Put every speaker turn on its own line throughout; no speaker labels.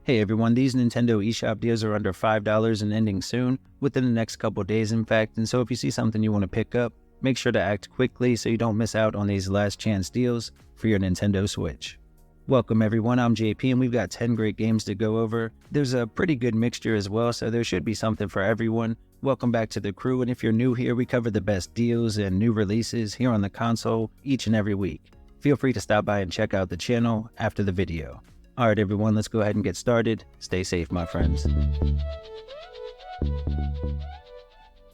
Hey everyone, these Nintendo eShop deals are under $5 and ending soon, within the next couple days in fact, and so if you see something you want to pick up, make sure to act quickly so you don't miss out on these last chance deals for your Nintendo Switch. Welcome everyone, I'm JP and we've got 10 great games to go over. There's a pretty good mixture as well, so there should be something for everyone. Welcome back to the crew, and if you're new here, we cover the best deals and new releases here on the console each and every week. Feel free to stop by and check out the channel after the video. Alright everyone, let's go ahead and get started. Stay safe my friends.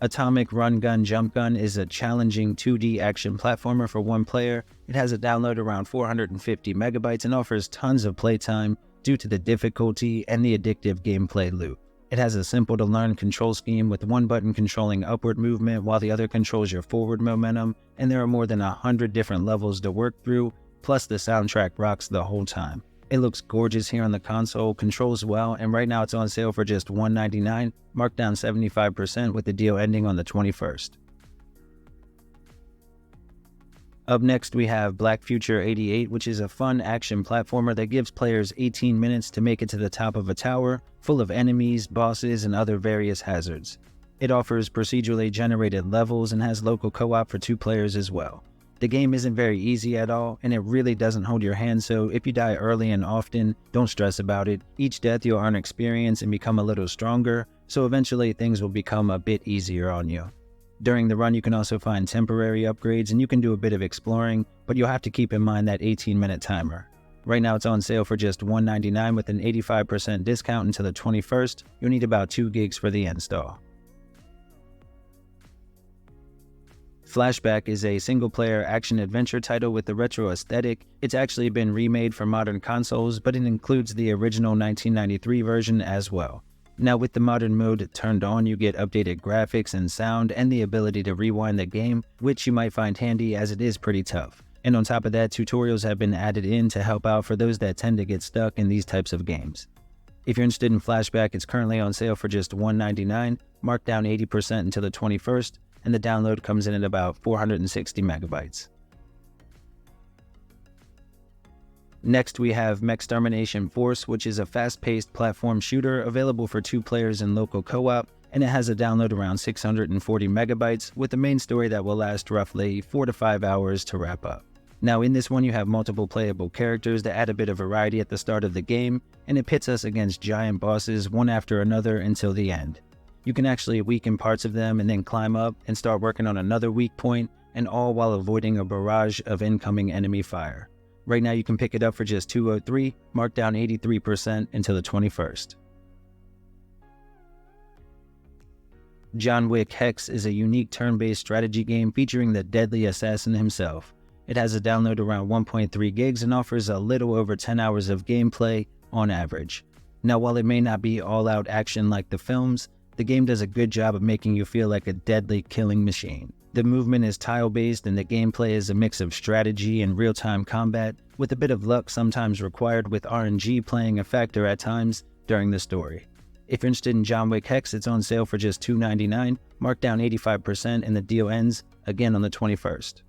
ATOMIK RunGunJumpGun is a challenging 2D action platformer for one player. It has a download around 450 megabytes and offers tons of playtime due to the difficulty and the addictive gameplay loop. It has a simple to learn control scheme with one button controlling upward movement while the other controls your forward momentum, and there are more than 100 different levels to work through, plus the soundtrack rocks the whole time. It looks gorgeous here on the console, controls well, and right now it's on sale for just $199, marked down 75% with the deal ending on the 21st. Up next we have Black Future 88, which is a fun action platformer that gives players 18 minutes to make it to the top of a tower, full of enemies, bosses, and other various hazards. It offers procedurally generated levels and has local co-op for 2 players as well. The game isn't very easy at all, and it really doesn't hold your hand, so if you die early and often, don't stress about it. Each death you'll earn experience and become a little stronger, so eventually things will become a bit easier on you. During the run you can also find temporary upgrades and you can do a bit of exploring, but you'll have to keep in mind that 18-minute timer. Right now it's on sale for just $199 with an 85% discount until the 21st. You'll need about 2 gigs for the install. FLASHBACK is a single-player action-adventure title with a retro aesthetic. It's actually been remade for modern consoles, but it includes the original 1993 version as well. Now with the modern mode turned on, you get updated graphics and sound and the ability to rewind the game, which you might find handy as it is pretty tough. And on top of that, tutorials have been added in to help out for those that tend to get stuck in these types of games. If you're interested in FLASHBACK, it's currently on sale for just $199, marked down 80% until the 21st, and the download comes in at about 460 megabytes. Next we have Mechstermination Force, which is a fast-paced platform shooter available for 2 players in local co-op, and it has a download around 640 megabytes with a main story that will last roughly 4 to 5 hours to wrap up. Now in this one you have multiple playable characters that add a bit of variety at the start of the game, and it pits us against giant bosses one after another until the end. You can actually weaken parts of them and then climb up and start working on another weak point, and all while avoiding a barrage of incoming enemy fire. Right now you can pick it up for just $203, marked down 83% until the 21st. Wick Hex is a unique turn-based strategy game featuring the deadly assassin himself. It has a download around 1.3 gigs and offers a little over 10 hours of gameplay on average. Now while it may not be all-out action like the films, the game does a good job of making you feel like a deadly killing machine. The movement is tile-based and the gameplay is a mix of strategy and real-time combat, with a bit of luck sometimes required with RNG playing a factor at times during the story. If you're interested in Wick Hex, it's on sale for just $299, marked down 85%, and the deal ends again on the 21st.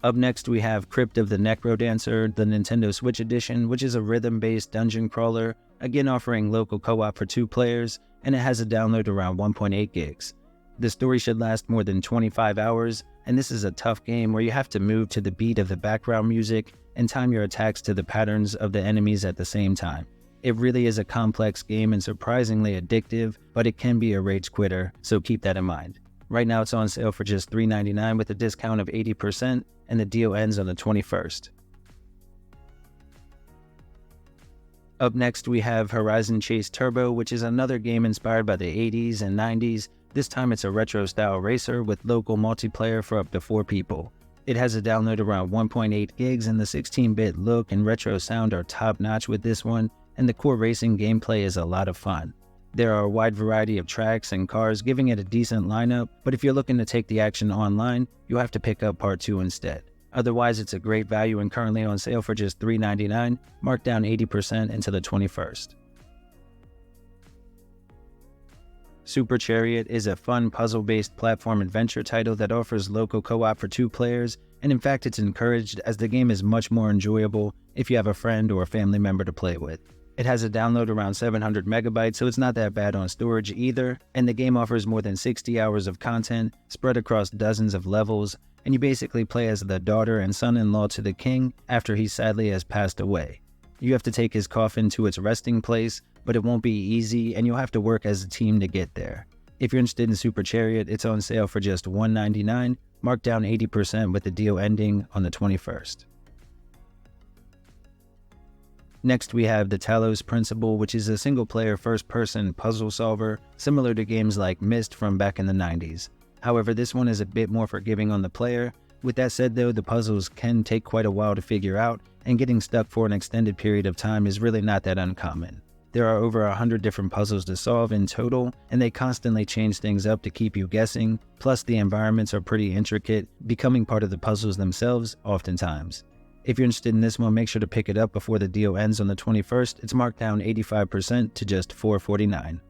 Up next we have Crypt of the NecroDancer, the Nintendo Switch edition, which is a rhythm-based dungeon crawler, again offering local co-op for 2 players, and it has a download around 1.8 gigs. The story should last more than 25 hours, and this is a tough game where you have to move to the beat of the background music and time your attacks to the patterns of the enemies at the same time. It really is a complex game and surprisingly addictive, but it can be a rage quitter, so keep that in mind. Right now it's on sale for just $399 with a discount of 80%, and the deal ends on the 21st. Up next we have Horizon Chase Turbo, which is another game inspired by the 80s and 90s. This time it's a retro-style racer with local multiplayer for up to 4 people. It has a download around 1.8 gigs, and the 16-bit look and retro sound are top-notch with this one, and the core racing gameplay is a lot of fun. There are a wide variety of tracks and cars, giving it a decent lineup, but if you're looking to take the action online, you'll have to pick up Part 2 instead. Otherwise, it's a great value and currently on sale for just $399, marked down 80% until the 21st. Super Chariot is a fun puzzle-based platform adventure title that offers local co-op for 2 players, and in fact it's encouraged as the game is much more enjoyable if you have a friend or a family member to play with. It has a download around 700 megabytes, so it's not that bad on storage either, and the game offers more than 60 hours of content spread across dozens of levels, and you basically play as the daughter and son-in-law to the king after he sadly has passed away. You have to take his coffin to its resting place, but it won't be easy and you'll have to work as a team to get there. If you're interested in Super Chariot, it's on sale for just $199, marked down 80% with the deal ending on the 21st. Next we have the Talos Principle, which is a single-player first-person puzzle solver similar to games like Myst from back in the 90s. However, this one is a bit more forgiving on the player. With that said though, the puzzles can take quite a while to figure out, and getting stuck for an extended period of time is really not that uncommon. There are over 100 different puzzles to solve in total, and they constantly change things up to keep you guessing, plus the environments are pretty intricate, becoming part of the puzzles themselves oftentimes. If you're interested in this one, make sure to pick it up before the deal ends on the 21st. It's marked down 85% to just $449.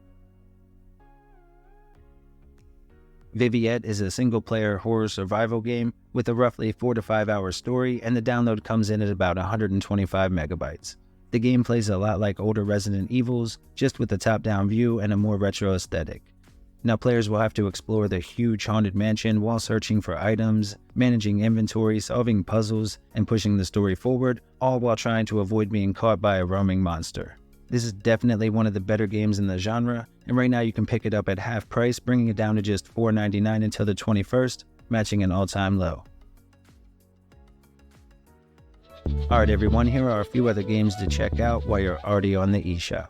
Viviette is a single-player horror survival game with a roughly 4 to 5 hour story, and the download comes in at about 125 megabytes. The game plays a lot like older Resident Evils, just with a top-down view and a more retro aesthetic. Now players will have to explore the huge haunted mansion while searching for items, managing inventory, solving puzzles, and pushing the story forward, all while trying to avoid being caught by a roaming monster. This is definitely one of the better games in the genre, and right now you can pick it up at half price, bringing it down to just $4.99 until the 21st, matching an all-time low. Alright everyone, here are a few other games to check out while you're already on the eShop.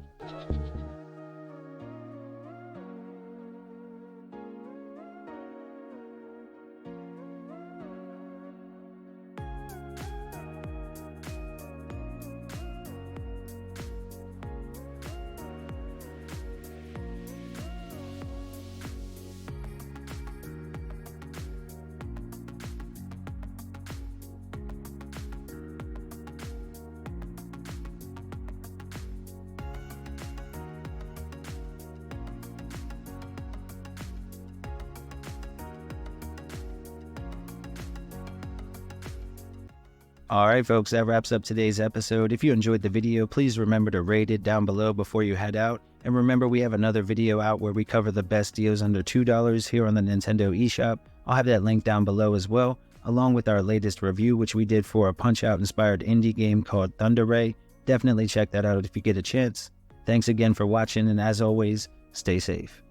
Alright folks, that wraps up today's episode. If you enjoyed the video, please remember to rate it down below before you head out. And remember, we have another video out where we cover the best deals under $2 here on the Nintendo eShop. I'll have that link down below as well, along with our latest review, which we did for a Punch-Out inspired indie game called Thunder Ray. Definitely check that out if you get a chance. Thanks again for watching, and as always, stay safe.